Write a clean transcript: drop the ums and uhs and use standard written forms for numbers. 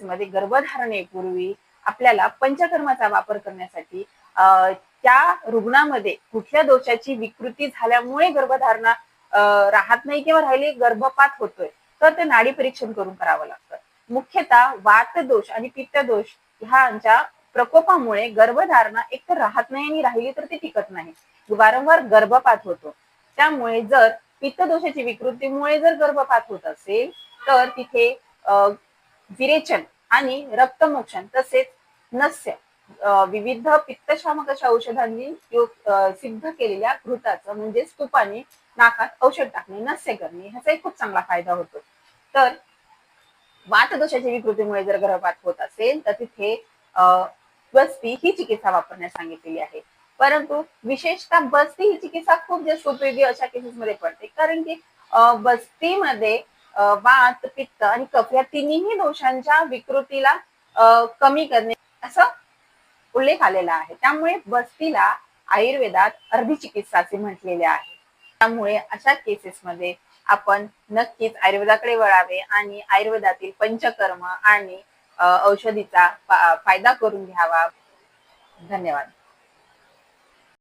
मध्ये गर्भधारणेपूर्वी आपल्याला पंचकर्माचा वापर करण्यासाठी त्या रुग्णामध्ये कुठल्या दोषाची विकृती झाल्यामुळे गर्भधारणा राहत नाही किंवा राहिली गर्भपात होतोय तर ते नाडी परीक्षण करून करावं लागतं। मुख्यतः वात दोष आणि पित्त दोष ह्यांच्या प्रकोपामुळे गर्भधारणा एकतर राहत नाही आणि राहिली तर ती टिकत नाही, वारंवार गर्भपात होतो। त्यामुळे जर पित्त दोषाची विकृतीमुळे जर गर्भपात होत असेल तर तिथे विरेचन आणि रक्तमोक्षण तसेच नस्य विविध पित्तशामक अशा औषधांनी सिद्ध केलेल्या घृताचं म्हणजे तुपाने नाकात औषध टाकणे, नस्य करणे ह्याचा एक खूप चांगला फायदा होतो। तर वातदोषाच्या विकृतीमुळे जर गर्भपात होत असेल तर तिथे बस्ती ही चिकित्सा वापरण्यास सांगितलेली आहे। परंतु विशेषतः बस्ती ही चिकित्सा खूप जास्त उपयोगी अशा केसेसमध्ये पडते, कारण की बस्तीमध्ये वात, पित्त आणि कफ या तिन्ही दोषांच्या विकृतीला कमी करणे असं उल्लेख आलेला आहे। त्यामुळे बस्तीला आयुर्वेदात अर्धी चिकित्सा असे म्हटलेले आहे। त्यामुळे अशा केसेसमध्ये आपण नक्कीच आयुर्वेदाकडे वळावे आणि आयुर्वेदातील पंचकर्म आणि औषधीचा फायदा करून घ्यावा। धन्यवाद।